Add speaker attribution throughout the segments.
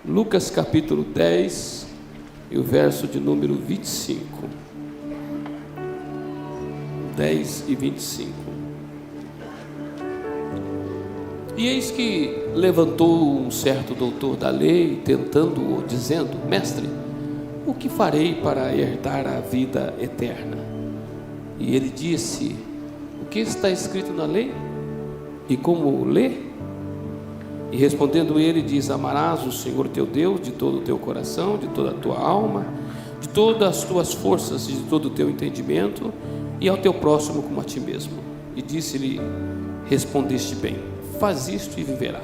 Speaker 1: Lucas capítulo 10 e o verso de número 25. 10 e 25. E eis que levantou um certo doutor da lei, tentando-o, dizendo: Mestre, o que farei para herdar a vida eterna? E ele disse: O que está escrito na lei? E como lê? E respondendo ele, diz: Amarás o Senhor teu Deus de todo o teu coração, de toda a tua alma, de todas as tuas forças e de todo o teu entendimento, e ao teu próximo como a ti mesmo. E disse-lhe: Respondeste bem, faz isto e viverá.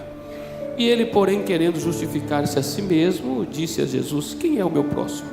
Speaker 1: E ele, porém, querendo justificar-se a si mesmo, disse a Jesus: Quem é o meu próximo?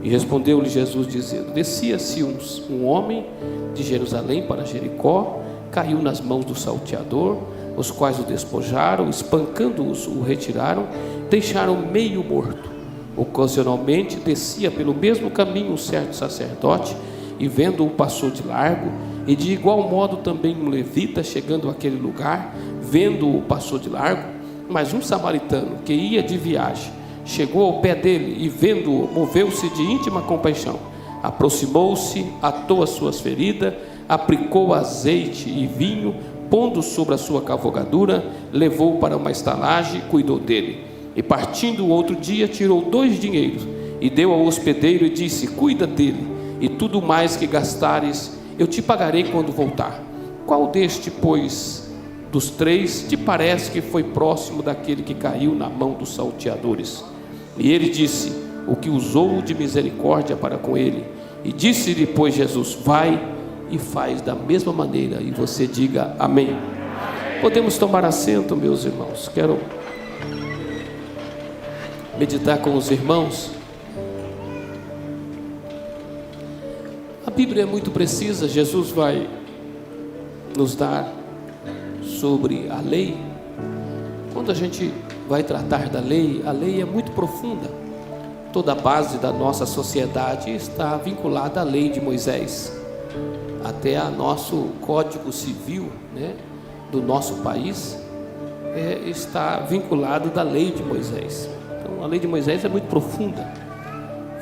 Speaker 1: E respondeu-lhe Jesus, dizendo: Descia-se um homem de Jerusalém para Jericó, caiu nas mãos do salteador, os quais o despojaram, espancando-os, o retiraram, deixaram meio morto. Ocasionalmente descia pelo mesmo caminho um certo sacerdote, e vendo-o passou de largo, e de igual modo também um levita, chegando àquele lugar, vendo-o passou de largo. Mas um samaritano que ia de viagem chegou ao pé dele e vendo-o, moveu-se de íntima compaixão, aproximou-se, atou as suas feridas, aplicou azeite e vinho, pondo sobre a sua cavalgadura, levou-o para uma estalagem, cuidou dele. E partindo o outro dia, tirou 2 dinheiros e deu ao hospedeiro e disse: Cuida dele, e tudo mais que gastares eu te pagarei quando voltar. Qual deste, pois, dos 3 te parece que foi próximo daquele que caiu na mão dos salteadores? E ele disse: O que usou de misericórdia para com ele. E disse-lhe, pois, Jesus: Vai e faz da mesma maneira. E você diga amém. Podemos tomar assento, meus irmãos. Quero meditar com os irmãos. A Bíblia é muito precisa. Jesus vai nos dar sobre a lei. Quando a gente vai tratar da lei, a lei é muito profunda. Toda a base da nossa sociedade está vinculada à lei de Moisés. Até a nosso Código Civil, do nosso país, está vinculado da lei de Moisés. Então a lei de Moisés é muito profunda.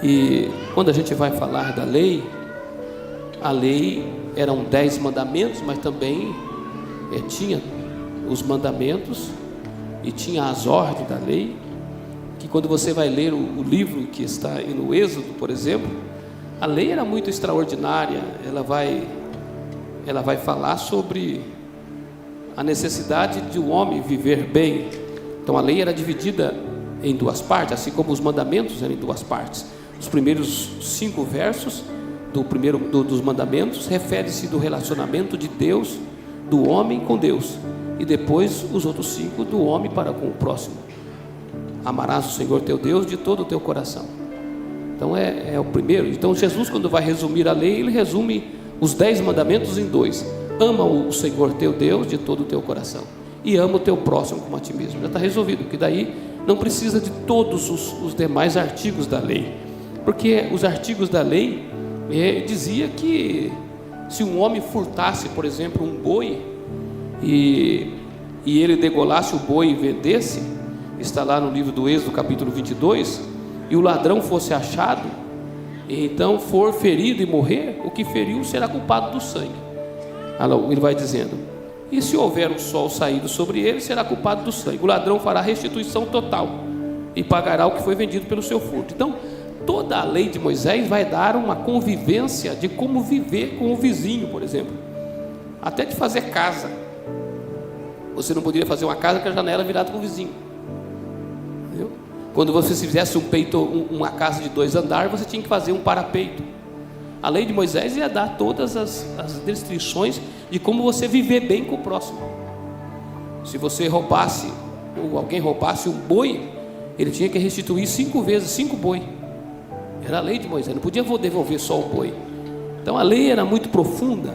Speaker 1: E quando a gente vai falar da lei, a lei eram 10 mandamentos, mas também tinha os mandamentos e tinha as ordens da lei, que quando você vai ler o livro que está no Êxodo, por exemplo, a lei era muito extraordinária. Ela vai falar sobre a necessidade de um homem viver bem. Então a lei era dividida em 2 partes, assim como os mandamentos eram em 2 partes. Os primeiros 5 versos dos mandamentos refere-se do relacionamento de Deus, do homem com Deus, e depois os outros 5 do homem para com o próximo. Amarás o Senhor teu Deus de todo o teu coração. Então é o primeiro. Então Jesus, quando vai resumir a lei, ele resume os 10 mandamentos em 2. Ama o Senhor teu Deus de todo o teu coração e ama o teu próximo como a ti mesmo. Já está resolvido, porque daí não precisa de todos os demais artigos da lei, porque os artigos da lei dizia que se um homem furtasse, por exemplo, um boi e ele degolasse o boi e vendesse, está lá no livro do Êxodo capítulo 22, e o ladrão fosse achado, e então for ferido e morrer, o que feriu será culpado do sangue. Ele vai dizendo: e se houver um sol saído sobre ele, será culpado do sangue. O ladrão fará restituição total e pagará o que foi vendido pelo seu furto. Então toda a lei de Moisés vai dar uma convivência de como viver com o vizinho, por exemplo, até de fazer casa. Você não poderia fazer uma casa com a janela virada para o vizinho, entendeu? Quando você fizesse uma casa de 2 andares, você tinha que fazer um parapeito. A lei de Moisés ia dar todas as restrições de como você viver bem com o próximo. Se você roubasse, ou alguém roubasse um boi, ele tinha que restituir 5 vezes 5 boi. Era a lei de Moisés, não podia devolver só o boi. Então a lei era muito profunda,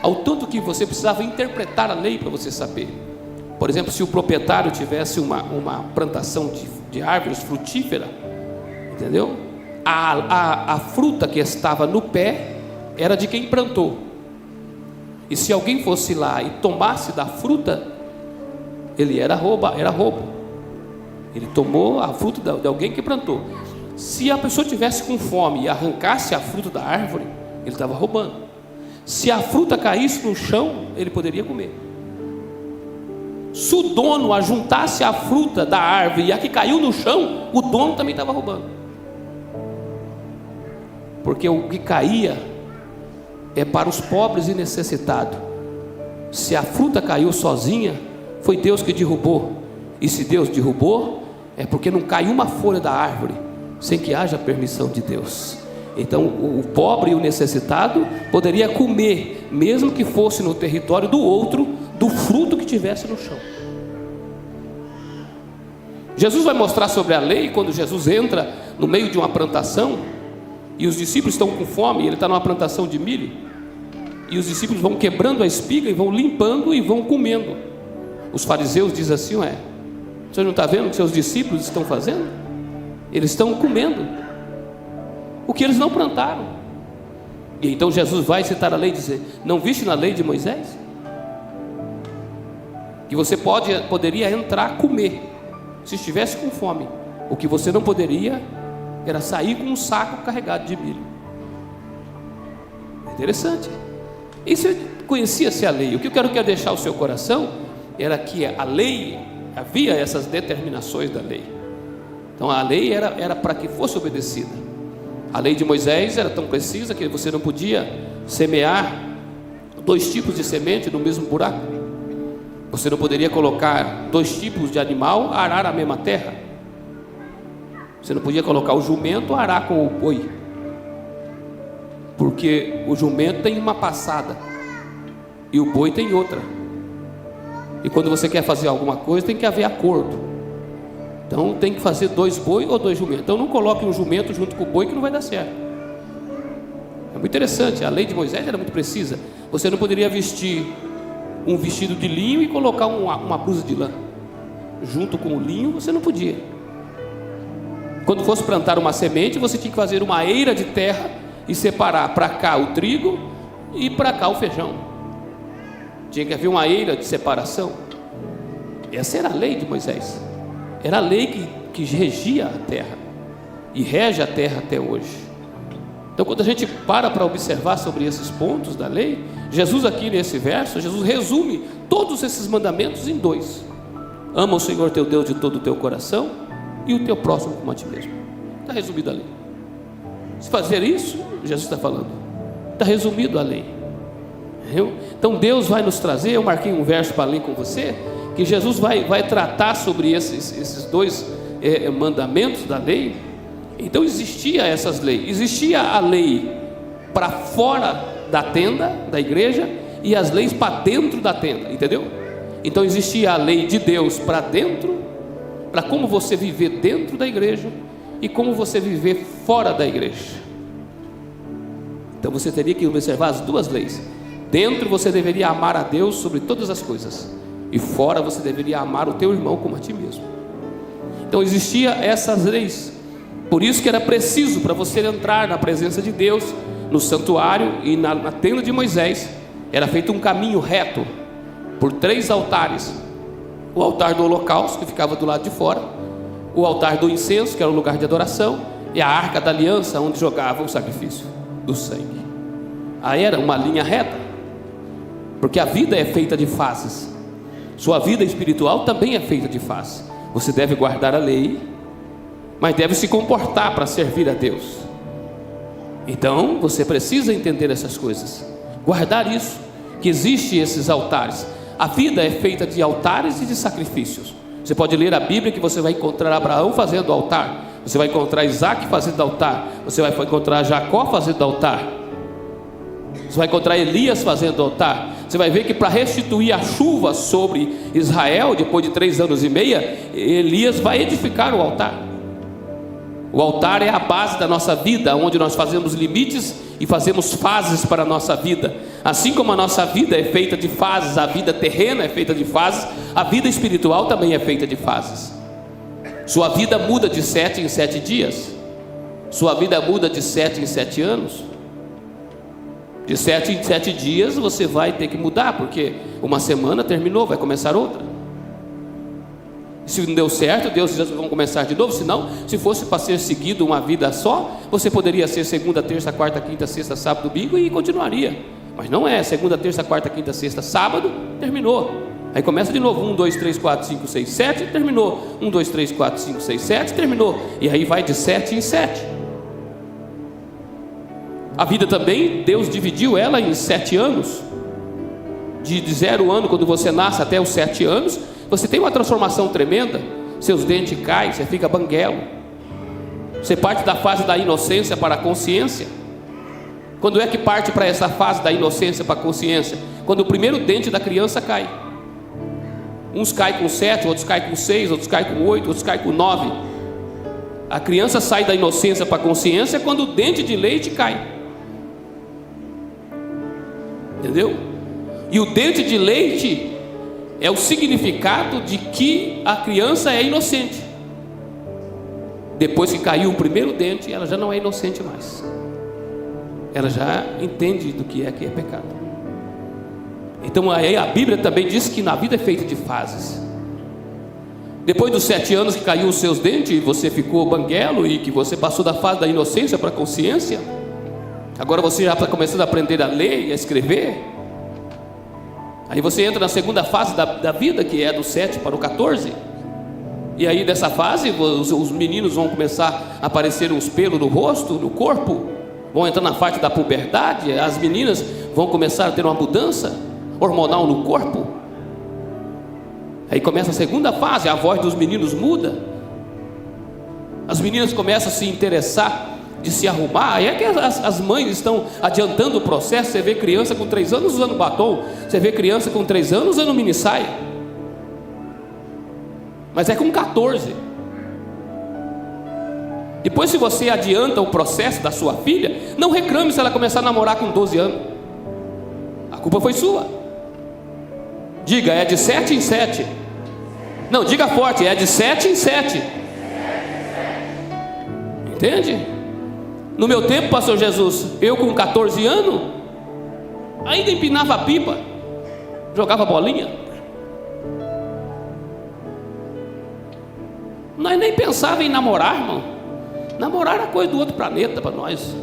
Speaker 1: ao tanto que você precisava interpretar a lei para você saber. Por exemplo, se o proprietário tivesse uma plantação de árvores frutíferas, entendeu? A fruta que estava no pé era de quem plantou. E se alguém fosse lá e tomasse da fruta, ele era roubo. Ele tomou a fruta de alguém que plantou. Se a pessoa tivesse com fome e arrancasse a fruta da árvore, ele estava roubando. Se a fruta caísse no chão, ele poderia comer. Se o dono ajuntasse a fruta da árvore e a que caiu no chão, o dono também estava roubando. Porque o que caía é para os pobres e necessitados. Se a fruta caiu sozinha, foi Deus que derrubou. E se Deus derrubou, é porque não caiu uma folha da árvore sem que haja permissão de Deus. Então o pobre e o necessitado poderia comer, mesmo que fosse no território do outro, do fruto que tivesse no chão. Jesus vai mostrar sobre a lei quando Jesus entra no meio de uma plantação e os discípulos estão com fome. Ele está numa plantação de milho e os discípulos vão quebrando a espiga e vão limpando e vão comendo. Os fariseus dizem assim: ué, você não está vendo o que seus discípulos estão fazendo? Eles estão comendo o que eles não plantaram. E então Jesus vai citar a lei e dizer: não viste na lei de Moisés que você poderia entrar comer se estivesse com fome? O que você não poderia era sair com um saco carregado de milho. Interessante. Isso conhecia-se a lei. O que eu quero deixar ao seu coração era que a lei, havia essas determinações da lei. Então a lei era para que fosse obedecida. A lei de Moisés era tão precisa que você não podia semear 2 tipos de semente no mesmo buraco. Você não poderia colocar 2 tipos de animal a arar a mesma terra. Você não podia colocar o jumento a arar com o boi, porque o jumento tem uma passada e o boi tem outra. E quando você quer fazer alguma coisa, tem que haver acordo. Então tem que fazer 2 boi ou 2 jumentos. Então não coloque um jumento junto com o boi, que não vai dar certo. É muito interessante. A lei de Moisés era muito precisa. Você não poderia vestir um vestido de linho e colocar uma blusa de lã junto com o linho. Você não podia. Quando fosse plantar uma semente, você tinha que fazer uma eira de terra e separar para cá o trigo e para cá o feijão. Tinha que haver uma eira de separação. Essa era a lei de Moisés. Era a lei que regia a terra e rege a terra até hoje. Então quando a gente para observar sobre esses pontos da lei, Jesus aqui nesse verso, Jesus resume todos esses mandamentos em 2: ama o Senhor teu Deus de todo o teu coração e o teu próximo como a ti mesmo. Está resumido a lei. Se fazer isso, Jesus está falando, está resumido a lei. Então Deus vai nos trazer, eu marquei um verso para ler com você, que Jesus vai tratar sobre esses 2 mandamentos da lei. Então existia essas leis. Existia a lei para fora da tenda, da igreja, e as leis para dentro da tenda, entendeu? Então existia a lei de Deus para dentro, para como você viver dentro da igreja e como você viver fora da igreja. Então você teria que observar as 2 leis. Dentro você deveria amar a Deus sobre todas as coisas, e fora você deveria amar o teu irmão como a ti mesmo. Então existia essas leis. Por isso que era preciso, para você entrar na presença de Deus, no santuário e na tenda de Moisés, era feito um caminho reto por 3 altares: o altar do holocausto, que ficava do lado de fora, o altar do incenso, que era o lugar de adoração, e a arca da aliança, onde jogava o sacrifício do sangue. Aí era uma linha reta, porque a vida é feita de fases. Sua vida espiritual também é feita de fases. Você deve guardar a lei, mas deve se comportar para servir a Deus. Então você precisa entender essas coisas, guardar isso, que existe esses altares. A vida é feita de altares e de sacrifícios. Você pode ler a Bíblia, que você vai encontrar Abraão fazendo altar, você vai encontrar Isaac fazendo altar, você vai encontrar Jacó fazendo altar, você vai encontrar Elias fazendo altar. Você vai ver que para restituir a chuva sobre Israel, depois de 3 anos e meio, Elias vai edificar o altar. O altar é a base da nossa vida, onde nós fazemos limites e fazemos fases para a nossa vida. Assim como a nossa vida é feita de fases, a vida terrena é feita de fases, a vida espiritual também é feita de fases. Sua vida muda de 7 em 7 dias. Sua vida muda de 7 em 7 anos. De 7 em 7 dias você vai ter que mudar, porque uma semana terminou, vai começar outra. Se não deu certo, Deus diz: vamos começar de novo. Se não, se fosse para ser seguido uma vida só, você poderia ser segunda, terça, quarta, quinta, sexta, sábado, domingo e continuaria. Mas não é, segunda, terça, quarta, quinta, sexta, sábado, terminou. Aí começa de novo, 1, 2, 3, 4, 5, 6, 7, terminou. 1, 2, 3, 4, 5, 6, 7, terminou. E aí vai de 7 em 7. A vida também, Deus dividiu ela em 7 anos. De 0 ano, quando você nasce, até os 7 anos, você tem uma transformação tremenda. Seus dentes caem, você fica banguelo. Você parte da fase da inocência para a consciência. Quando é que parte para essa fase da inocência para a consciência? Quando o primeiro dente da criança cai. Uns caem com 7, outros caem com 6, outros caem com 8, outros caem com 9. A criança sai da inocência para a consciência quando o dente de leite cai. Entendeu? E o dente de leite é o significado de que a criança é inocente. Depois que caiu o primeiro dente, ela já não é inocente mais. Ela já entende do que é pecado. Então aí a Bíblia também diz que na vida é feita de fases. Depois dos 7 anos que caiu os seus dentes e você ficou banguelo e que você passou da fase da inocência para a consciência, agora você já está começando a aprender a ler e a escrever. Aí você entra na segunda fase da vida, que é do 7 para o 14. E aí dessa fase os meninos vão começar a aparecer uns pelos no rosto, no corpo. Vão entrar na fase da puberdade. As meninas vão começar a ter uma mudança hormonal no corpo. Aí começa a segunda fase, a voz dos meninos muda. As meninas começam a se interessar de se arrumar. Aí é que as mães estão adiantando o processo. Você vê criança com 3 anos usando batom. Você vê criança com 3 anos usando mini saia. Mas é com 14. Depois, se você adianta o processo da sua filha, não reclame se ela começar a namorar com 12 anos. A culpa foi sua. Diga, é de 7 em 7. Não, diga forte, é de 7 em 7. Entende? No meu tempo, pastor Jesus, eu com 14 anos ainda empinava a pipa, jogava bolinha. Nós nem pensávamos em namorar, irmão. Namorar era coisa do outro planeta para nós.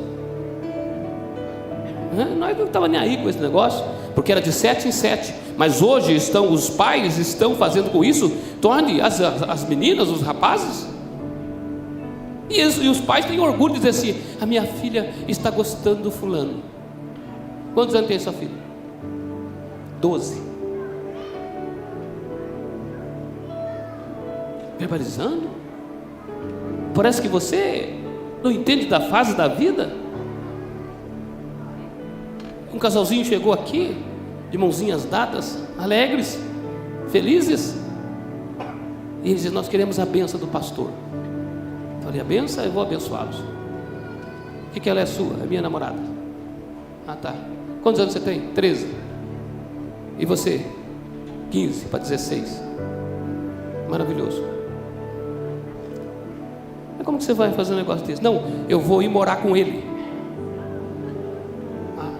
Speaker 1: Nós não estávamos nem aí com esse negócio, porque era de 7 em 7. Mas hoje os pais estão fazendo com isso, torne as meninas, os rapazes. E os pais têm orgulho de dizer assim: a minha filha está gostando do fulano. Quantos anos tem sua filha? 12. Verbalizando? Parece que você não entende da fase da vida. Um casalzinho chegou aqui, de mãozinhas dadas, alegres, felizes. E eles dizem: nós queremos a bênção do pastor. Eu falei: a bênção? Eu vou abençoá-los. O que ela é sua? É minha namorada. Ah, tá. Quantos anos você tem? 13. E você? 15 para 16. Maravilhoso. Mas como que você vai fazer um negócio desse? Não, eu vou ir morar com ele. Ah,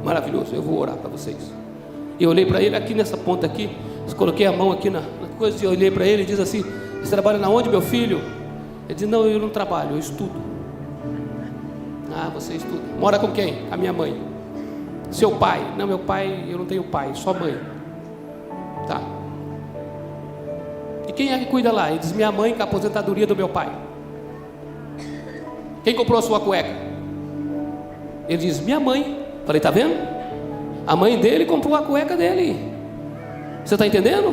Speaker 1: maravilhoso, eu vou orar para vocês. E eu olhei para ele aqui nessa ponta aqui, coloquei a mão aqui na coisa e olhei para ele e diz assim: você trabalha na onde, meu filho? Ele disse: não, eu não trabalho, eu estudo. Ah, você estuda. Mora com quem? Com a minha mãe. Seu pai? Não, meu pai, eu não tenho pai, só mãe. Tá. E quem é que cuida lá? Ele diz: minha mãe, com a aposentadoria do meu pai. Quem comprou a sua cueca? Ele diz: minha mãe. Falei: tá vendo? A mãe dele comprou a cueca dele. Você está entendendo?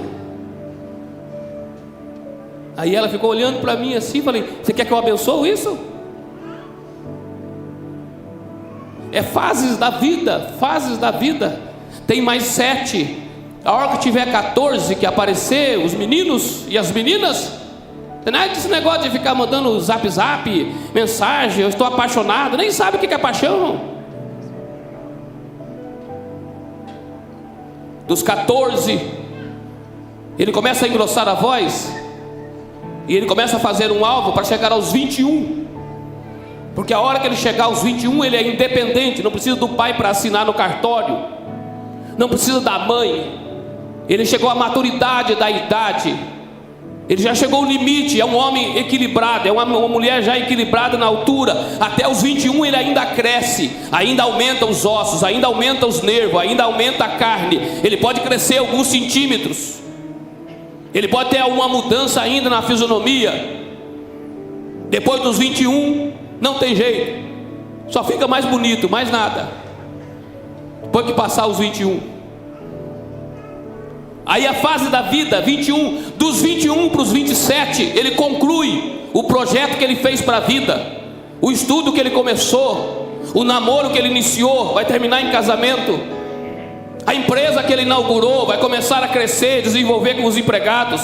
Speaker 1: Aí ela ficou olhando para mim assim. Falei: você quer que eu abençoe isso? É fases da vida. Fases da vida. Tem mais 7. A hora que tiver 14, que aparecer os meninos e as meninas, não é esse negócio de ficar mandando zap, mensagem: eu estou apaixonado. Nem sabe o que é paixão, irmão. Dos 14, ele começa a engrossar a voz, e ele começa a fazer um alvo para chegar aos 21. Porque a hora que ele chegar aos 21, ele é independente, não precisa do pai para assinar no cartório, não precisa da mãe. Ele chegou à maturidade da idade. Ele já chegou ao limite, é um homem equilibrado, é uma mulher já equilibrada na altura. Até os 21 ele ainda cresce, ainda aumenta os ossos, ainda aumenta os nervos, ainda aumenta a carne. Ele pode crescer alguns centímetros, ele pode ter alguma mudança ainda na fisionomia. Depois dos 21 não tem jeito, só fica mais bonito, mais nada. Depois que passar os 21, aí a fase da vida, 21, dos 21 para os 27, ele conclui o projeto que ele fez para a vida, o estudo que ele começou, o namoro que ele iniciou, vai terminar em casamento, a empresa que ele inaugurou, vai começar a crescer, desenvolver com os empregados,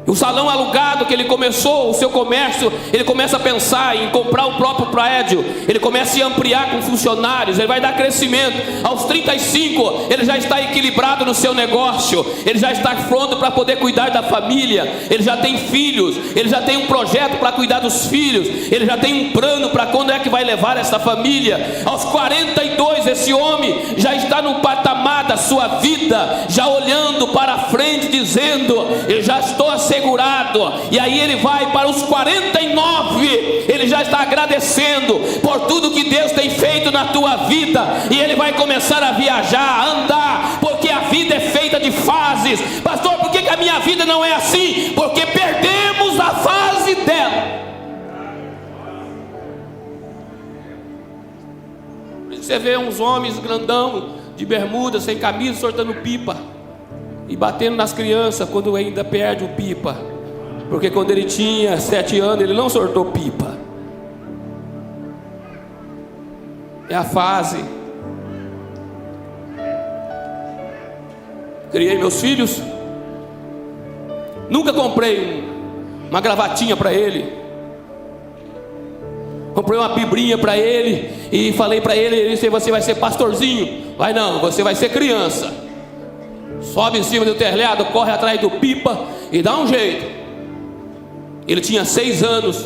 Speaker 1: o salão alugado que ele começou, o seu comércio, ele começa a pensar em comprar o próprio prédio, ele começa a se ampliar com funcionários, ele vai dar crescimento. Aos 35, ele já está equilibrado no seu negócio, ele já está pronto para poder cuidar da família, ele já tem filhos, ele já tem um projeto para cuidar dos filhos, ele já tem um plano para quando é que vai levar essa família. Aos 42, esse homem já está no patamar da sua vida, já olhando para frente, dizendo: eu já estou assegurado. E aí ele vai para os 49, ele já está agradecendo por tudo que Deus tem feito na tua vida, e ele vai começar a viajar, a andar, porque a vida é feita de fases. Pastor, por que a minha vida não é assim? Porque perdemos a fase dela. Por isso você vê uns homens grandão, de bermuda, sem camisa, soltando pipa e batendo nas crianças quando ainda perde o pipa, porque quando ele tinha 7 anos ele não soltou pipa. É a fase. Criei meus filhos, nunca comprei uma gravatinha para ele, comprei uma biblinha para ele e falei para ele: você vai ser pastorzinho. Vai não, você vai ser criança. Sobe em cima do telhado, corre atrás do pipa e dá um jeito. Ele tinha 6 anos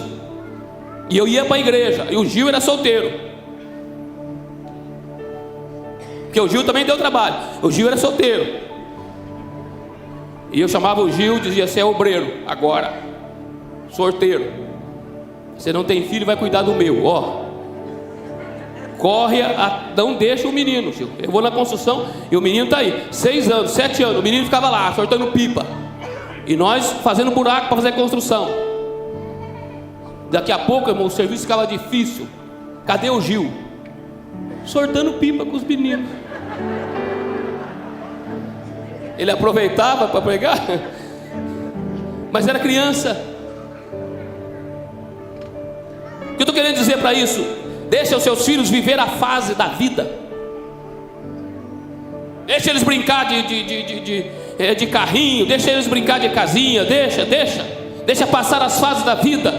Speaker 1: e eu ia para a igreja, e o Gil era solteiro, porque o Gil também deu trabalho. O Gil era solteiro, e eu chamava o Gil, dizia: você é obreiro agora, sorteiro, você não tem filho, vai cuidar do meu, ó. Corre, não deixa o menino, Gil. Eu vou na construção e o menino está aí, 6 anos, 7 anos, o menino ficava lá, soltando pipa, e nós fazendo buraco para fazer construção. Daqui a pouco, irmão, o serviço ficava difícil. Cadê o Gil? Soltando pipa com os meninos. Ele aproveitava para pregar, mas era criança. O que eu estou querendo dizer para isso? Deixa os seus filhos viver a fase da vida. Deixa eles brincar de carrinho, deixa eles brincar de casinha, deixa passar as fases da vida,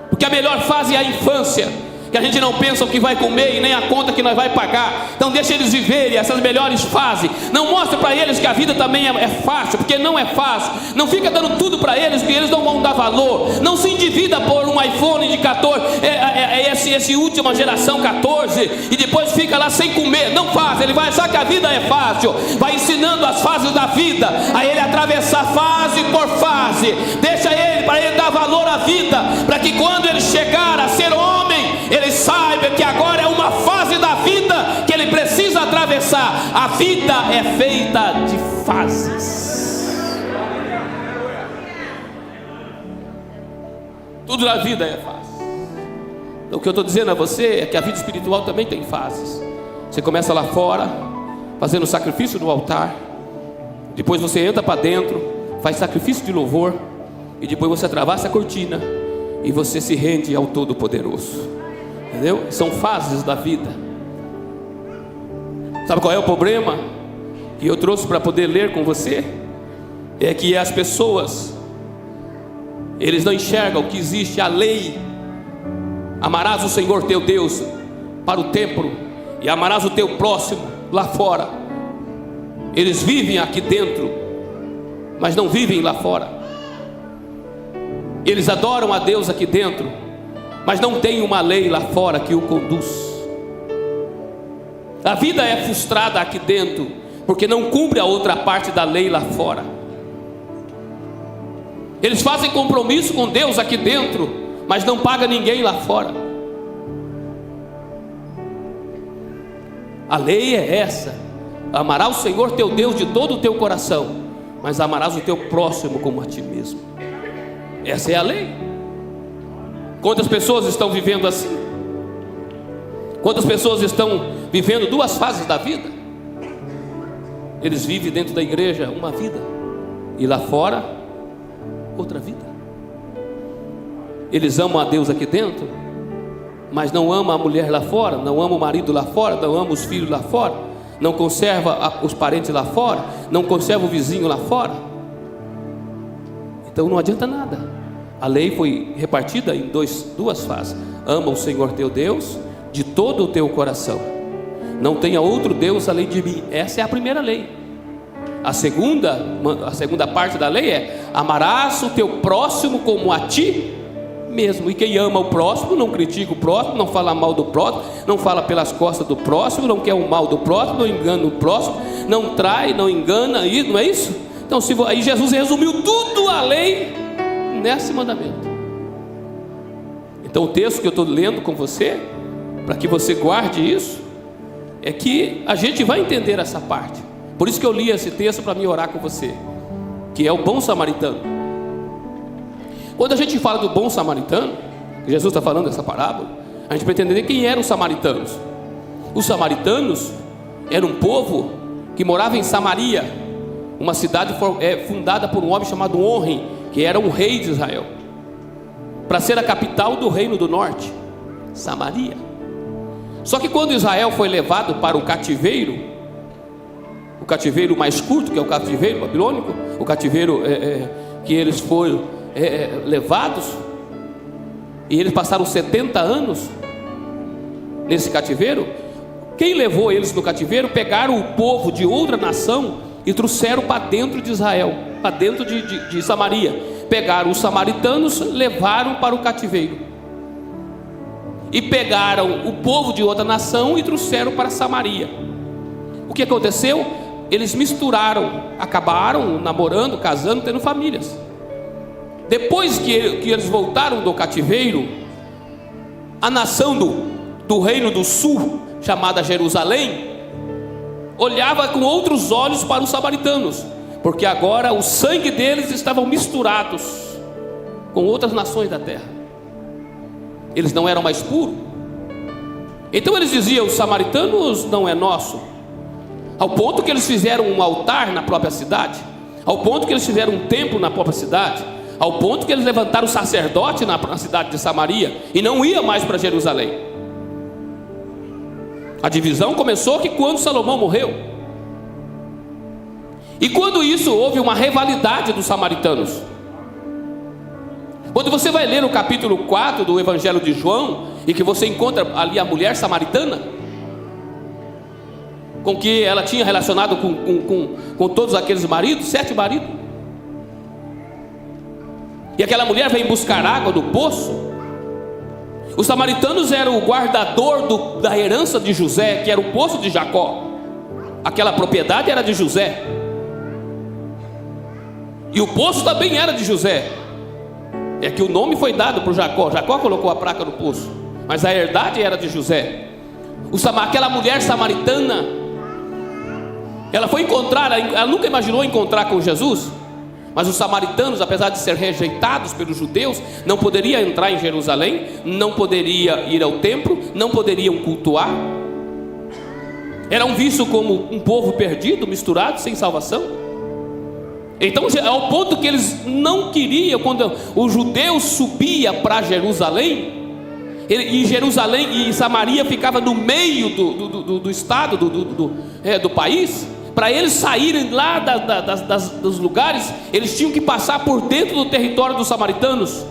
Speaker 1: porque a melhor fase é a infância, que a gente não pensa o que vai comer e nem a conta que nós vai pagar. Então deixa eles viverem essas melhores fases. Não mostra para eles que a vida também é fácil, porque não é fácil. Não fica dando tudo para eles, porque eles não vão dar valor. Não se endivida por um iPhone de 14, esse última geração 14, e depois fica lá sem comer. Não faz, ele vai achar que a vida é fácil. Vai ensinando as fases da vida, a ele atravessar fase por fase. Deixa ele, para ele dar valor à vida, para que quando ele chegar a ser homem, ele saiba que agora é uma fase da vida que ele precisa atravessar. A vida é feita de fases. Tudo na vida é fase. Então, o que eu estou dizendo a você é que a vida espiritual também tem fases. Você começa lá fora, fazendo sacrifício no altar, depois você entra para dentro, faz sacrifício de louvor, e depois você atravessa a cortina e você se rende ao Todo-Poderoso. Entendeu? São fases da vida. Sabe qual é o problema que eu trouxe para poder ler com você? É que as pessoas, eles não enxergam que existe a lei: amarás o Senhor teu Deus para o templo, e amarás o teu próximo lá fora. Eles vivem aqui dentro, mas não vivem lá fora. Eles adoram a Deus aqui dentro, mas não tem uma lei lá fora que o conduz. A vida é frustrada aqui dentro, porque não cumpre a outra parte da lei lá fora. Eles fazem compromisso com Deus aqui dentro, mas não paga ninguém lá fora. A lei é essa: amarás o Senhor teu Deus de todo o teu coração, mas amarás o teu próximo como a ti mesmo. Essa é a lei. Quantas pessoas estão vivendo assim? Quantas pessoas estão vivendo duas fases da vida? Eles vivem dentro da igreja uma vida, e lá fora outra vida. Eles amam a Deus aqui dentro, mas não amam a mulher lá fora, não amam o marido lá fora, não amam os filhos lá fora, não conserva os parentes lá fora, não conserva o vizinho lá fora. Então não adianta nada. A lei foi repartida em duas fases: ama o Senhor teu Deus de todo o teu coração, não tenha outro Deus além de mim. Essa é a primeira lei. A segunda parte da lei é: amarás o teu próximo como a ti mesmo. E quem ama o próximo não critica o próximo, não fala mal do próximo, não fala pelas costas do próximo, não quer o mal do próximo, não engana o próximo, não trai, não engana, não é isso? Então aí Jesus resumiu tudo a lei nesse mandamento. Então o texto que eu estou lendo com você, para que você guarde isso, é que a gente vai entender essa parte. Por isso que eu li esse texto para me orar com você, que é o bom samaritano. Quando a gente fala do bom samaritano, Jesus está falando dessa parábola, a gente precisa entender quem eram os samaritanos. Os samaritanos eram um povo que morava em Samaria, uma cidade fundada por um homem chamado Onri, que era um rei de Israel, para ser a capital do reino do norte, Samaria. Só que quando Israel foi levado para o cativeiro mais curto, que é o cativeiro babilônico, o cativeiro que eles foram levados, e eles passaram 70 anos nesse cativeiro. Quem levou eles no cativeiro? Pegaram o povo de outra nação e trouxeram para dentro de Israel, para dentro de Samaria. Pegaram os samaritanos, levaram para o cativeiro, e pegaram o povo de outra nação e trouxeram para Samaria. O que aconteceu? Eles misturaram, acabaram namorando, casando, tendo famílias. Depois que eles voltaram do cativeiro, a nação do reino do sul, chamada Jerusalém, olhava com outros olhos para os samaritanos, porque agora o sangue deles estavam misturados com outras nações da terra. Eles não eram mais puros. Então eles diziam: os samaritanos não é nosso. Ao ponto que eles fizeram um altar na própria cidade, ao ponto que eles fizeram um templo na própria cidade, ao ponto que eles levantaram o sacerdote na cidade de Samaria, e não ia mais para Jerusalém. A divisão começou que quando Salomão morreu, e quando isso houve uma rivalidade dos samaritanos. Quando você vai ler o capítulo 4 do Evangelho de João, e que você encontra ali a mulher samaritana, com que ela tinha relacionado com todos aqueles maridos, 7 maridos, e aquela mulher vem buscar água do poço. Os samaritanos eram o guardador da herança de José, que era o poço de Jacó. Aquela propriedade era de José, e o poço também era de José. É que o nome foi dado para Jacó. Jacó colocou a placa no poço, mas a herdade era de José. Aquela mulher samaritana, ela foi encontrar, ela nunca imaginou encontrar com Jesus. Mas os samaritanos, apesar de ser rejeitados pelos judeus, não poderiam entrar em Jerusalém, não poderiam ir ao templo, não poderiam cultuar. Eram vistos como um povo perdido, misturado, sem salvação. Então, ao ponto que eles não queriam, quando os judeus subiam para Jerusalém, e Jerusalém e Samaria ficava no meio do estado, do país, para eles saírem lá dos lugares, eles tinham que passar por dentro do território dos samaritanos.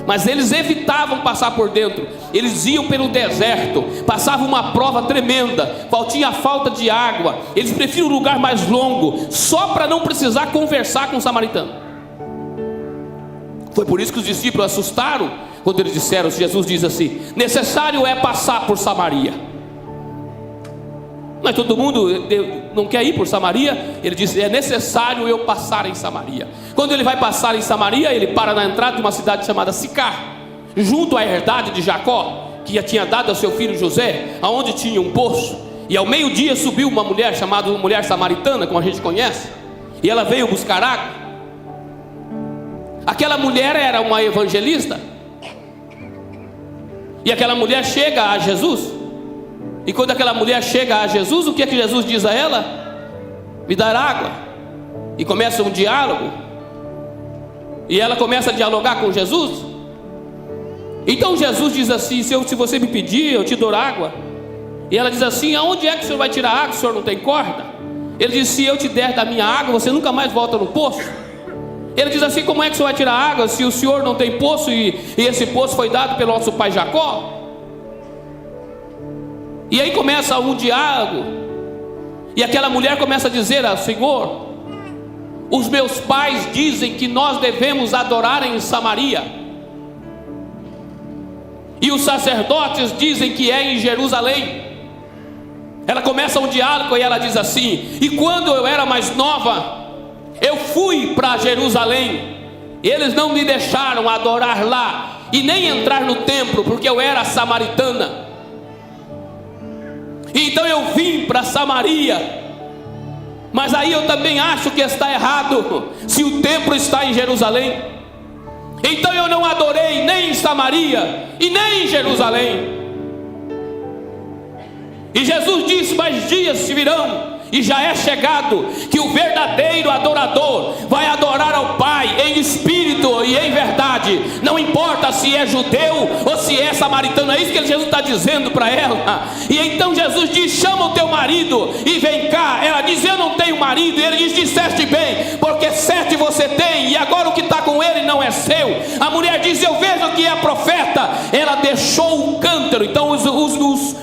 Speaker 1: Mas eles evitavam passar por dentro, eles iam pelo deserto, passavam uma prova tremenda, tinha falta de água, eles preferiam um lugar mais longo, só para não precisar conversar com o samaritano. Foi por isso que os discípulos assustaram, quando eles disseram, Jesus diz assim: necessário é passar por Samaria. Mas todo mundo não quer ir por Samaria. Ele disse: é necessário eu passar em Samaria. Quando ele vai passar em Samaria, ele para na entrada de uma cidade chamada Sicar, junto à herdade de Jacó, que tinha dado ao seu filho José, aonde tinha um poço. E ao meio-dia subiu uma mulher chamada mulher samaritana, como a gente conhece, e ela veio buscar água. Aquela mulher era uma evangelista, e aquela mulher chega a Jesus. E quando aquela mulher chega a Jesus, o que é que Jesus diz a ela? Me dar água. E começa um diálogo, e ela começa a dialogar com Jesus. Então Jesus diz assim: se você me pedir, eu te dou água. E ela diz assim: aonde é que o senhor vai tirar água? O senhor não tem corda? Ele diz: se eu te der da minha água, você nunca mais volta no poço. Ele diz assim: como é que o senhor vai tirar água se o senhor não tem poço, e esse poço foi dado pelo nosso pai Jacó? E aí começa um diálogo, e aquela mulher começa a dizer ao Senhor: os meus pais dizem que nós devemos adorar em Samaria, e os sacerdotes dizem que é em Jerusalém. Ela começa um diálogo e ela diz assim: e quando eu era mais nova, eu fui para Jerusalém, eles não me deixaram adorar lá, e nem entrar no templo, porque eu era samaritana. Então eu vim para Samaria. Mas aí eu também acho que está errado, se o templo está em Jerusalém. Então eu não adorei nem em Samaria e nem em Jerusalém. E Jesus disse: mas dias se virão, e já é chegado, que o verdadeiro adorador vai adorar ao Pai em espírito e em verdade. Não importa se é judeu ou se é samaritano. É isso que Jesus está dizendo para ela. E então Jesus diz: chama o teu marido e vem cá. Ela diz: eu não tenho marido. E ele diz: disseste bem, porque 7 você tem, e agora o que está com ele não é seu. A mulher diz: eu vejo que é profeta. Ela deixou o cântaro. Então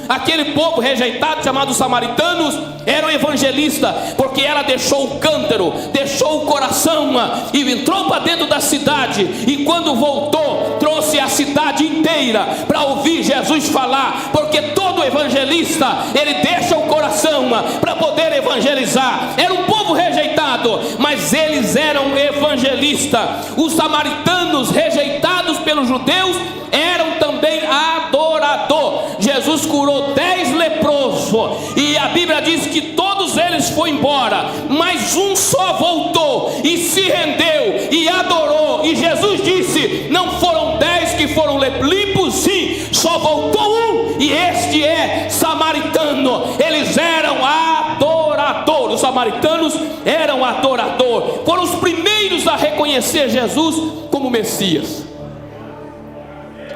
Speaker 1: aquele povo rejeitado, chamado samaritanos, eram evangelistas, porque ela deixou o cântaro, deixou o coração, e entrou para dentro da cidade. E quando voltou, trouxe a cidade inteira para ouvir Jesus falar, porque todo evangelista, ele deixa o coração para poder evangelizar. Era um povo rejeitado, mas eles eram evangelistas. Os samaritanos, rejeitados pelos judeus, eram também adorador. Jesus curou 10 leprosos, e a Bíblia diz que todos eles foram embora, mas um só voltou e se rendeu e adorou. E Jesus disse: não foram 10 que foram limpos, sim, só voltou um, e este é samaritano. Eles eram adoradores. Os samaritanos eram adoradores, foram os primeiros a reconhecer Jesus como Messias.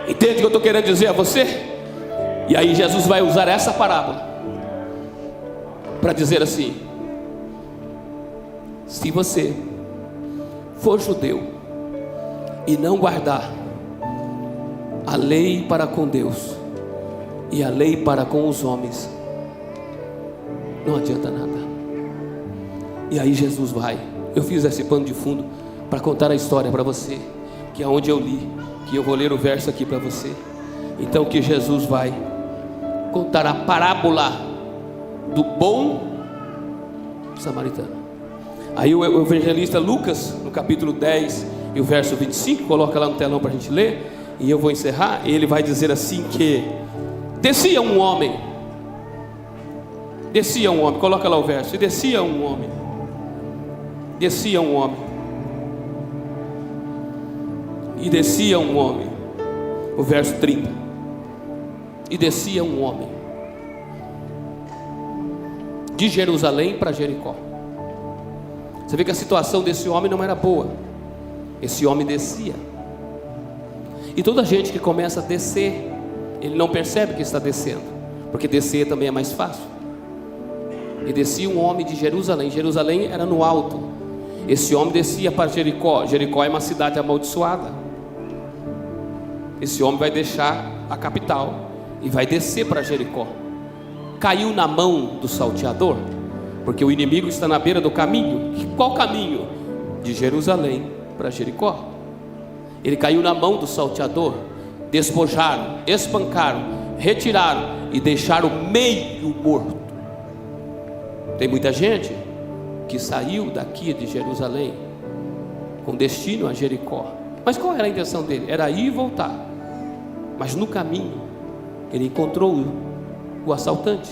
Speaker 1: Entende o que eu estou querendo dizer a você? E aí Jesus vai usar essa parábola para dizer assim: se você for judeu e não guardar a lei para com Deus e a lei para com os homens, não adianta nada. E aí Jesus vai. Eu fiz esse pano de fundo para contar a história para você, que é onde eu li, que eu vou ler o verso aqui para você. Então, que Jesus vai contar a parábola do bom samaritano. Aí o evangelista Lucas, no capítulo 10 e o verso 25, coloca lá no telão para a gente ler, e eu vou encerrar. Ele vai dizer assim que descia um homem, coloca lá o verso, e descia um homem, o verso 30, e descia um homem de Jerusalém para Jericó. Você vê que a situação desse homem não era boa. Esse homem descia, e toda gente que começa a descer, ele não percebe que está descendo, porque descer também é mais fácil. E descia um homem de Jerusalém. Jerusalém era no alto. Esse homem descia para Jericó. Jericó é uma cidade amaldiçoada. Esse homem vai deixar a capital e vai descer para Jericó. Caiu na mão do salteador, porque o inimigo está na beira do caminho. E qual caminho? De Jerusalém para Jericó. Ele caiu na mão do salteador. Despojaram, espancaram, retiraram e deixaram meio morto. Tem muita gente que saiu daqui de Jerusalém com destino a Jericó. Mas qual era a intenção dele? Era ir e voltar. Mas no caminho ele encontrou o assaltante,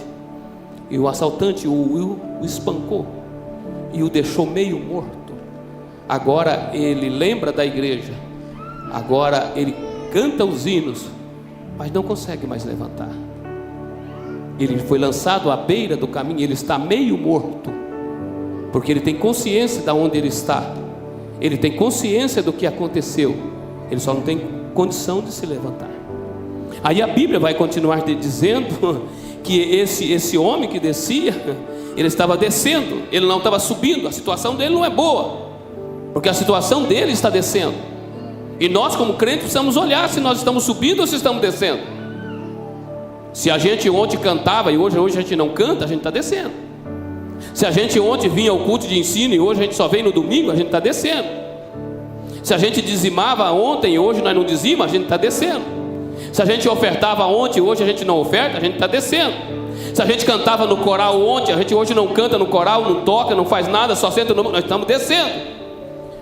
Speaker 1: e o assaltante o espancou e o deixou meio morto. Agora ele lembra da igreja, agora ele canta os hinos, mas não consegue mais levantar. Ele foi lançado à beira do caminho, ele está meio morto, porque ele tem consciência de onde ele está, ele tem consciência do que aconteceu, ele só não tem condição de se levantar. Aí a Bíblia vai continuar dizendo que esse homem que descia, ele estava descendo, ele não estava subindo. A situação dele não é boa, porque a situação dele está descendo. E nós como crentes precisamos olhar se nós estamos subindo ou se estamos descendo. Se a gente ontem cantava e hoje a gente não canta, a gente está descendo. Se a gente ontem vinha ao culto de ensino e hoje a gente só vem no domingo, a gente está descendo. Se a gente dizimava ontem e hoje nós não dizimos, a gente está descendo. Se a gente ofertava ontem e hoje a gente não oferta, a gente está descendo. Se a gente cantava no coral ontem, a gente hoje não canta no coral, não toca, não faz nada, só senta no... Nós estamos descendo.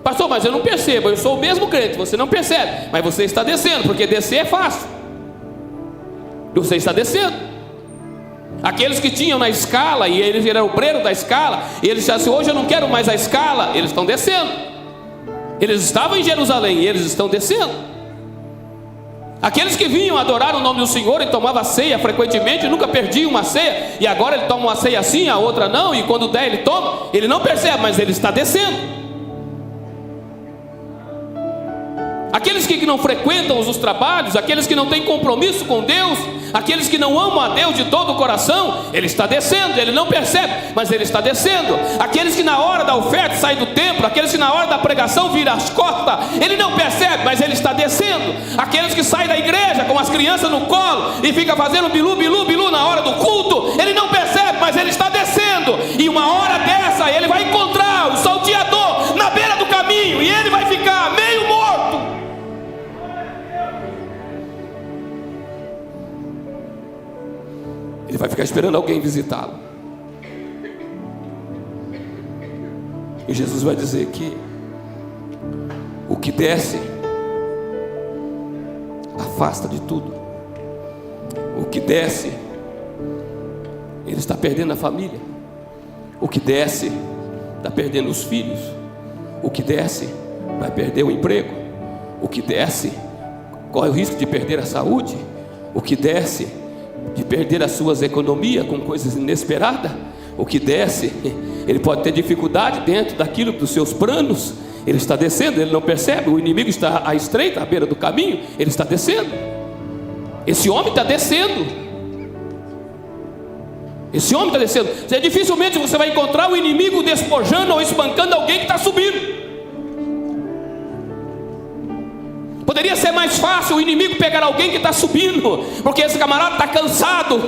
Speaker 1: Pastor, mas eu não percebo, eu sou o mesmo crente. Você não percebe, mas você está descendo, porque descer é fácil. Você está descendo. Aqueles que tinham na escala, e eles eram obreiro da escala, e eles disseram assim, hoje eu não quero mais a escala, eles estão descendo. Eles estavam em Jerusalém e eles estão descendo. Aqueles que vinham adorar o nome do Senhor e tomavam ceia frequentemente, nunca perdiam uma ceia, e agora ele toma uma ceia assim, a outra não, e quando der ele toma, ele não percebe, mas ele está descendo. Aqueles que não frequentam os trabalhos, aqueles que não têm compromisso com Deus, aqueles que não amam a Deus de todo o coração, ele está descendo, ele não percebe, mas ele está descendo. Aqueles que na hora da oferta saem do templo, aqueles que na hora da pregação viram as costas, ele não percebe, mas ele está descendo. Aqueles que saem da igreja com as crianças no colo e ficam fazendo bilu, bilu, bilu na hora do culto, ele não percebe, mas ele está descendo. E uma hora dessa ele vai encontrar o salteador na beira do caminho, e ele vai ficar meio morto. Ele vai ficar esperando alguém visitá-lo. E Jesus vai dizer que o que desce afasta de tudo. O que desce, ele está perdendo a família. O que desce, está perdendo os filhos. O que desce, vai perder o emprego. O que desce, corre o risco de perder a saúde. O que desce, de perder as suas economias com coisas inesperadas. O que desce, ele pode ter dificuldade dentro daquilo dos seus planos. Ele está descendo, ele não percebe. O inimigo está à estreita, à beira do caminho, ele está descendo. Esse homem está descendo. Esse homem está descendo. Dificilmente você vai encontrar o inimigo despojando ou espancando alguém que está subindo. Poderia ser mais fácil o inimigo pegar alguém que está subindo, porque esse camarada está cansado,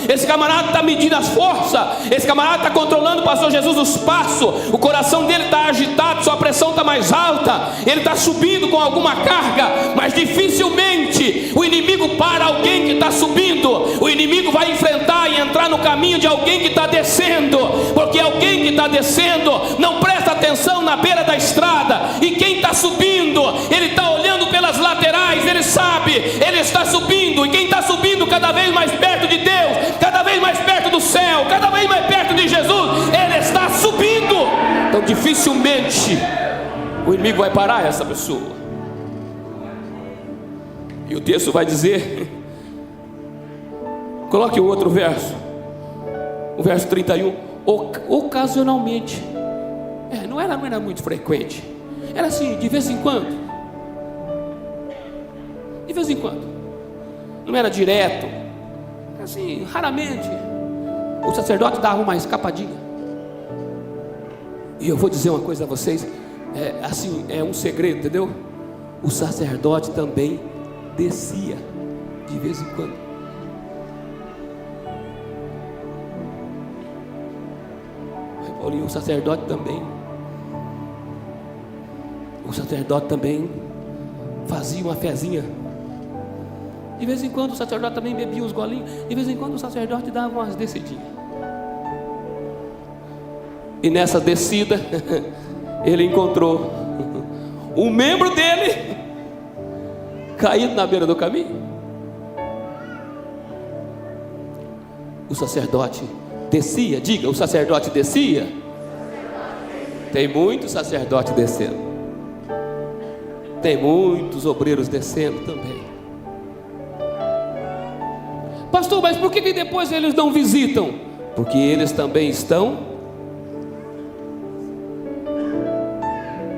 Speaker 1: esse camarada está medindo as forças, esse camarada está controlando o pastor Jesus os passos, o coração dele está agitado, sua pressão está mais alta, ele está subindo com alguma carga, mas dificilmente o inimigo para alguém que está subindo. O inimigo vai enfrentar e entrar no caminho de alguém que está descendo, porque alguém que está descendo não presta atenção na beira da estrada, e quem está subindo, ele está olhando pelas laterais, ele sabe, ele está subindo, e quem está subindo cada vez mais perto de Deus, cada vez mais perto do céu, cada vez mais perto de Jesus, ele está subindo. Então dificilmente o inimigo vai parar essa pessoa. E o texto vai dizer, coloque o outro verso, o verso 31, ocasionalmente, não era muito frequente, era assim, de vez em quando. De vez em quando, não era direto, assim, raramente o sacerdote dava uma escapadinha. E eu vou dizer uma coisa a vocês, assim, é um segredo, entendeu? O sacerdote também descia de vez em quando. Paulinho, o sacerdote também fazia uma fezinha. De vez em quando o sacerdote também bebia uns golinhos. De vez em quando o sacerdote dava umas descidinhas. E nessa descida, ele encontrou um membro dele caído na beira do caminho. O sacerdote descia, diga, o sacerdote descia. Tem muito sacerdote descendo. Tem muitos obreiros descendo também. Pastor, mas por que depois eles não visitam? Porque eles também estão.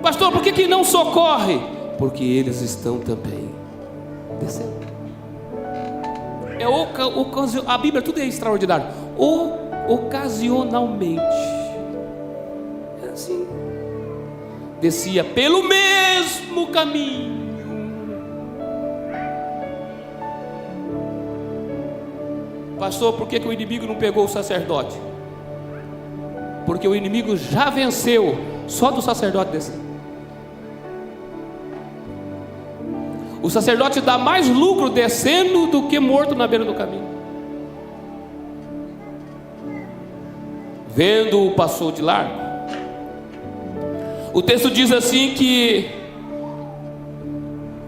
Speaker 1: Pastor, por que não socorre? Porque eles estão também descendo. A Bíblia tudo é extraordinário. Ocasionalmente. É assim. Descia pelo mesmo caminho. Pastor, por que o inimigo não pegou o sacerdote? Porque o inimigo já venceu só do sacerdote descer. O sacerdote dá mais lucro descendo do que morto na beira do caminho. Vendo-o passou de largo. O texto diz assim que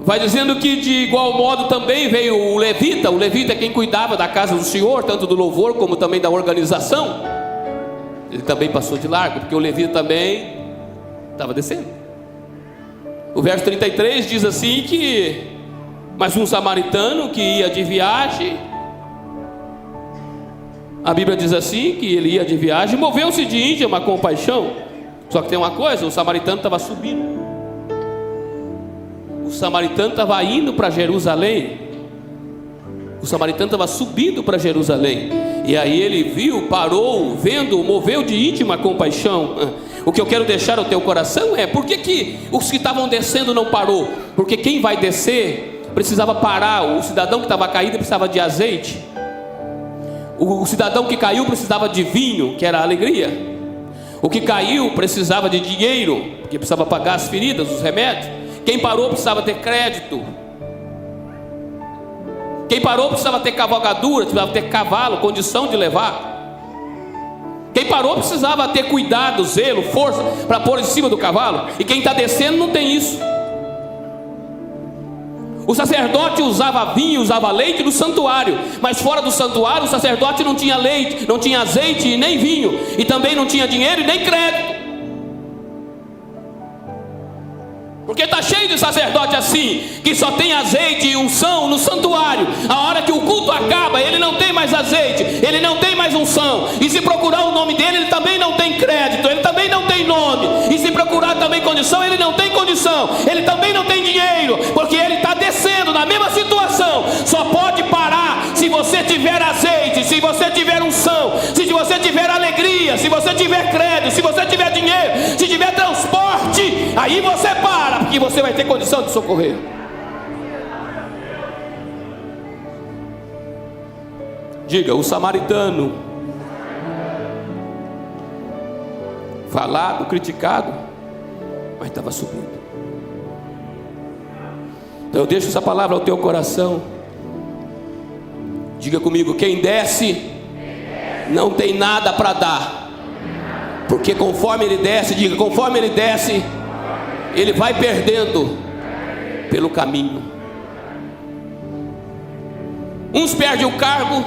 Speaker 1: vai dizendo que de igual modo também veio o levita. O levita é quem cuidava da casa do Senhor, tanto do louvor como também da organização. Ele também passou de largo, porque o levita também estava descendo. O verso 33 diz assim que mas um samaritano que ia de viagem, a Bíblia diz assim que ele ia de viagem, moveu-se de íntima compaixão. Só que tem uma coisa, o samaritano estava subindo. O samaritano estava indo para Jerusalém. O samaritano estava subindo para Jerusalém. E aí ele viu, parou, vendo, moveu de íntima compaixão. O que eu quero deixar ao teu coração é: por que os que estavam descendo não parou? Porque quem vai descer precisava parar. O cidadão que estava caído precisava de azeite. O cidadão que caiu precisava de vinho, que era a alegria. O que caiu precisava de dinheiro, porque precisava pagar as feridas, os remédios. Quem parou precisava ter crédito. Quem parou precisava ter cavalgadura, precisava ter cavalo, condição de levar. Quem parou precisava ter cuidado, zelo, força para pôr em cima do cavalo. E quem está descendo não tem isso. O sacerdote usava vinho, usava leite no santuário, mas fora do santuário o sacerdote não tinha leite, não tinha azeite e nem vinho, e também não tinha dinheiro e nem crédito. Porque está cheio de sacerdote assim, que só tem azeite e unção no santuário. A hora que o culto acaba, ele não tem mais azeite, ele não tem mais unção. E se procurar o nome dele, ele também não tem crédito, ele também não tem nome. E se procurar também condição, ele não tem condição, ele também não tem dinheiro, porque ele está descendo na mesma situação. Só pode parar se você tiver azeite, se você tiver unção, se você tiver alegria, se você tiver crédito, se você tiver dinheiro, se tiver transporte. Aí você para, porque você vai ter condição de socorrer. Diga, o samaritano, falado, criticado, mas estava subindo. Então eu deixo essa palavra ao teu coração. Diga comigo: quem desce não tem nada para dar, porque conforme ele desce, diga, conforme ele desce, ele vai perdendo pelo caminho. Uns perdem o cargo,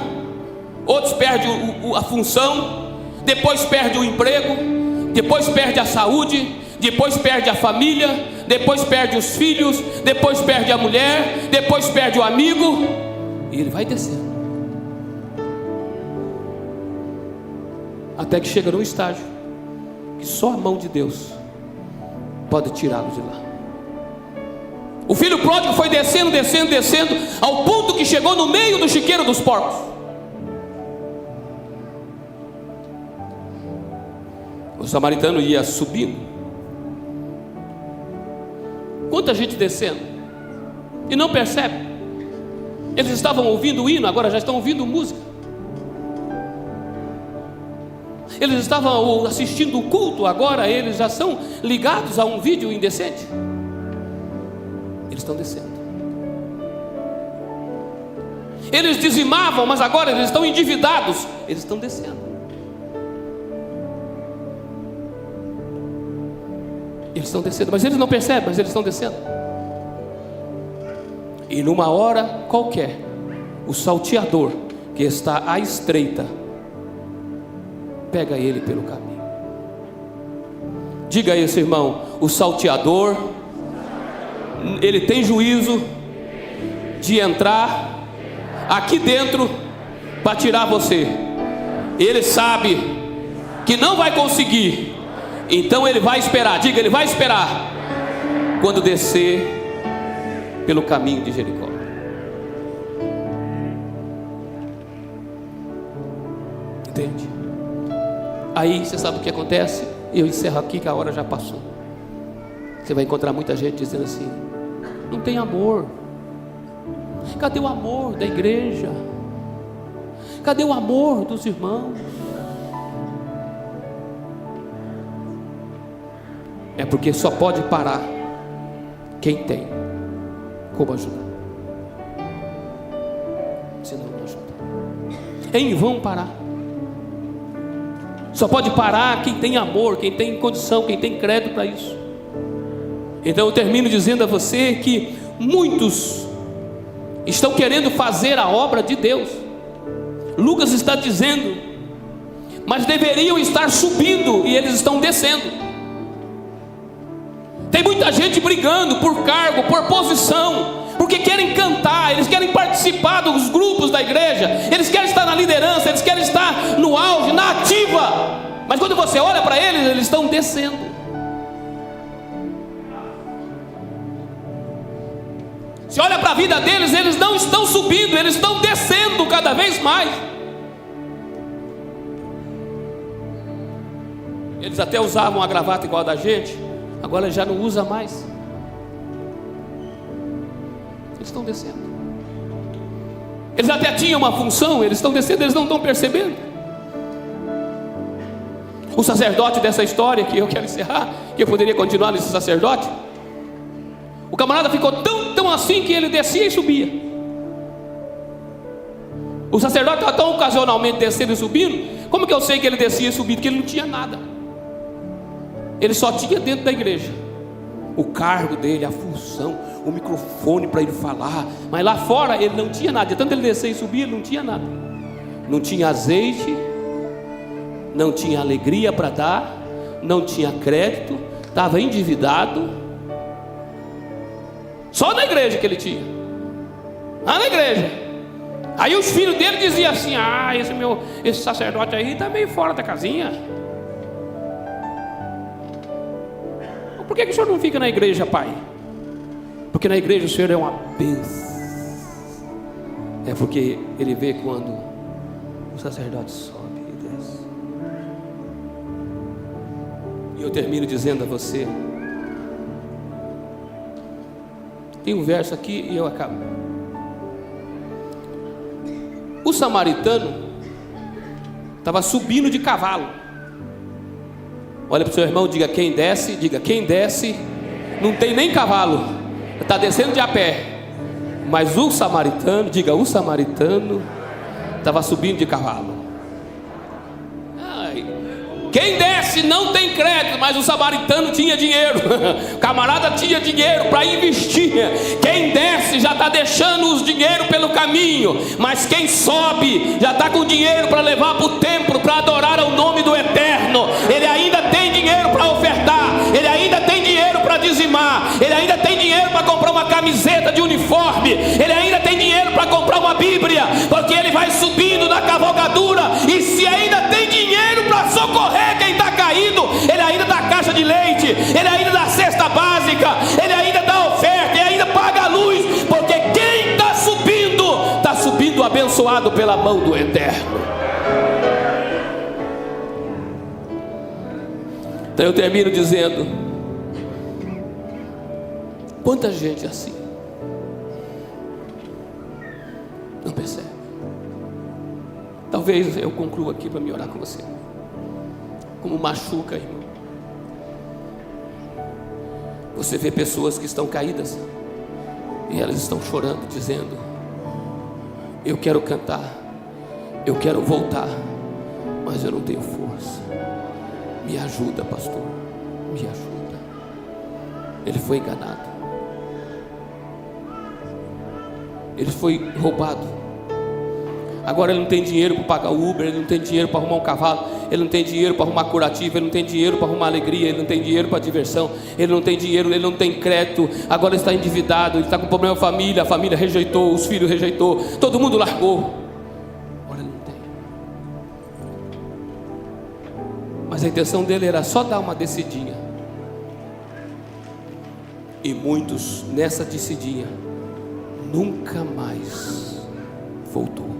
Speaker 1: outros perdem a função, depois perde o emprego, depois perde a saúde, depois perde a família, depois perde os filhos, depois perde a mulher, depois perde o amigo, e ele vai descendo, até que chega num estágio que só a mão de Deus pode tirá-lo de lá. O filho pródigo foi descendo, descendo, descendo, ao ponto que chegou no meio do chiqueiro dos porcos. O samaritano ia subindo. Quanta gente descendo e não percebe. Eles estavam ouvindo o hino, agora já estão ouvindo música. Eles estavam assistindo o culto, agora eles já são ligados a um vídeo indecente. Eles estão descendo. Eles dizimavam, mas agora eles estão endividados. Eles estão descendo. Eles estão descendo, mas eles não percebem, mas eles estão descendo. E numa hora qualquer, o salteador que está à estreita pega ele pelo caminho. Diga a esse irmão: o salteador, ele tem juízo de entrar aqui dentro para tirar você. Ele sabe que não vai conseguir, então ele vai esperar. Diga, ele vai esperar quando descer pelo caminho de Jericó. Entende? Aí você sabe o que acontece? Eu encerro aqui que a hora já passou. Você vai encontrar muita gente dizendo assim: não tem amor. Cadê o amor da igreja? Cadê o amor dos irmãos? É porque só pode parar quem tem como ajudar. Senão não ajuda. É em vão parar. Só pode parar quem tem amor, quem tem condição, quem tem crédito para isso. Então eu termino dizendo a você que muitos estão querendo fazer a obra de Deus. Lucas está dizendo, mas deveriam estar subindo e eles estão descendo. Tem muita gente brigando por cargo, por posição, porque querem cantar, eles querem participar dos grupos da igreja, eles querem estar na liderança, eles querem estar no auge, na ativa. Mas quando você olha para eles, eles estão descendo. Se olha para a vida deles, eles não estão subindo, eles estão descendo cada vez mais. Eles até usavam a gravata igual a da gente, agora já não usa mais. Eles estão descendo. Eles até tinham uma função, eles estão descendo, eles não estão percebendo. O sacerdote dessa história, que eu quero encerrar, que eu poderia continuar nesse sacerdote, o camarada ficou tão assim que ele descia e subia. O sacerdote estava tão ocasionalmente descendo e subindo. Como que eu sei que ele descia e subia? Porque ele não tinha nada. Ele só tinha dentro da igreja o cargo dele, a função, o microfone para ele falar. Mas lá fora ele não tinha nada. De tanto ele descer e subir, ele não tinha nada. Não tinha azeite, não tinha alegria para dar, não tinha crédito, estava endividado. Só na igreja que ele tinha. Lá na igreja. Aí os filhos dele diziam assim: ah, esse sacerdote aí está meio fora da casinha. Por que o senhor não fica na igreja, pai? Porque na igreja o senhor é uma bênção. É porque ele vê quando o sacerdote sobe e desce. E eu termino dizendo a você, tem um verso aqui e eu acabo. O samaritano estava subindo de cavalo. Olha para o seu irmão, diga: quem desce, não tem nem cavalo, está descendo de a pé. Mas o samaritano, diga: o samaritano estava subindo de cavalo. Quem desce não tem crédito, mas o samaritano tinha dinheiro. O camarada tinha dinheiro para investir. Quem desce já está deixando os dinheiro pelo caminho, mas quem sobe já está com dinheiro para levar para o templo, para adorar ao nome do Eterno. Ele ainda tem dinheiro para ofertar, ele ainda tem dinheiro para dizimar, ele ainda tem dinheiro para comprar uma camiseta de uniforme, ele ainda tem dinheiro para comprar uma Bíblia, porque ele vai subindo na cavalgadura. E se ainda tem dinheiro para socorrer quem está caído, ele ainda dá caixa de leite, ele ainda dá cesta básica, ele ainda dá oferta, ele ainda paga a luz, porque quem está subindo abençoado pela mão do Eterno. Então eu termino dizendo: quanta gente assim não percebe. Talvez eu conclua aqui para me orar com você. Como machuca, irmão. Você vê pessoas que estão caídas e elas estão chorando, dizendo: eu quero cantar, eu quero voltar, mas eu não tenho força. Me ajuda, pastor, me ajuda. Ele foi enganado. Ele foi roubado. Agora ele não tem dinheiro para pagar o Uber, ele não tem dinheiro para arrumar um cavalo, ele não tem dinheiro para arrumar curativo, ele não tem dinheiro para arrumar alegria, ele não tem dinheiro para diversão, ele não tem dinheiro, ele não tem crédito. Agora ele está endividado, ele está com problema com a família rejeitou, os filhos rejeitou, todo mundo largou. Agora ele não tem. Mas a intenção dele era só dar uma descidinha. E muitos nessa descidinha nunca mais voltou.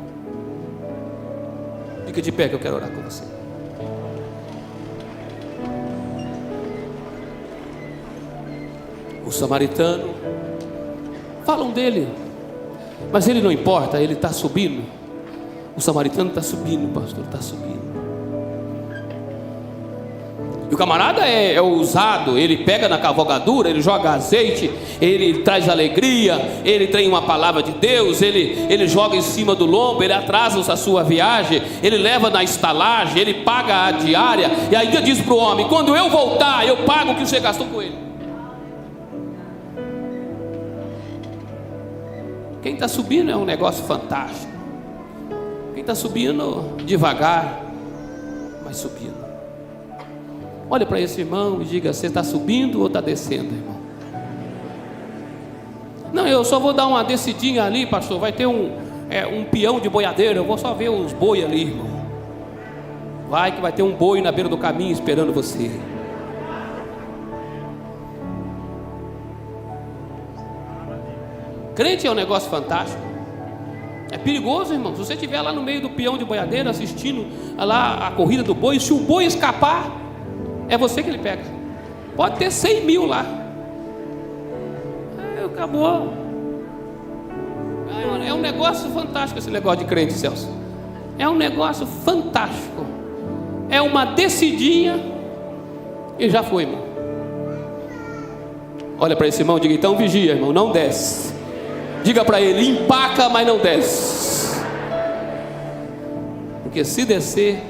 Speaker 1: Fica de pé que eu quero orar com você. O samaritano, falam dele, mas ele não importa, ele está subindo. O samaritano está subindo, pastor, está subindo. E o camarada é ousado, ele pega na cavalgadura, ele joga azeite, ele traz alegria, ele tem uma palavra de Deus, ele joga em cima do lombo, ele atrasa a sua viagem, ele leva na estalagem, ele paga a diária, e ainda diz para o homem: quando eu voltar, eu pago o que você gastou com ele. Quem está subindo é um negócio fantástico. Quem está subindo devagar, mas subindo. Olha para esse irmão e diga: você está subindo ou está descendo, irmão? Não, eu só vou dar uma descidinha ali, pastor. Vai ter um peão de boiadeiro. Eu vou só ver os boi ali, irmão. Vai que vai ter um boi na beira do caminho esperando você. Crente é um negócio fantástico. É perigoso, irmão. Se você estiver lá no meio do peão de boiadeiro assistindo lá a corrida do boi, se o boi escapar, é você que ele pega. Pode ter 100 mil lá. Acabou. É um negócio fantástico esse negócio de crente, Celso. É um negócio fantástico. É uma descidinha e já foi, irmão. Olha para esse irmão e diga: então vigia, irmão, não desce. Diga para ele: empaca, mas não desce. Porque se descer,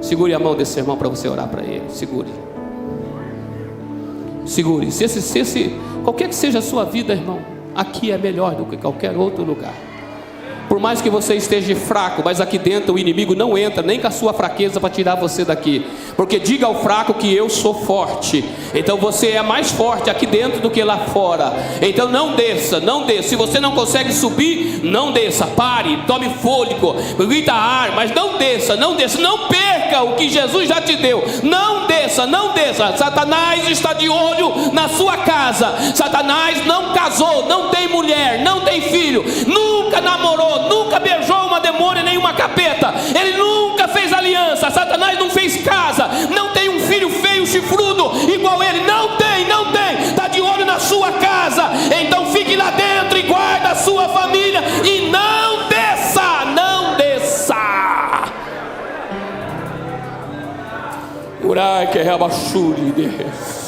Speaker 1: segure a mão desse irmão para você orar para ele. Segure. Segure. Se qualquer que seja a sua vida, irmão, aqui é melhor do que qualquer outro lugar. Por mais que você esteja fraco, mas aqui dentro o inimigo não entra nem com a sua fraqueza para tirar você daqui. Porque diga ao fraco que eu sou forte. Então você é mais forte aqui dentro do que lá fora. Então não desça, não desça. Se você não consegue subir, não desça. Pare, tome fôlego, grita ar, mas não desça, não desça. Não perca o que Jesus já te deu. Não desça, não desça. Satanás está de olho na sua casa. Satanás não casou, não tem mulher, não tem filho, nunca namorou, nunca beijou uma demônia nem uma capeta. Ele nunca fez aliança. Satanás não fez casa, não tem um filho feio, chifrudo igual ele. Não tem, não tem. Está de olho na sua casa. Então fique lá dentro e guarda a sua família. E não desça, não desça. Urai que é abachuri Deus.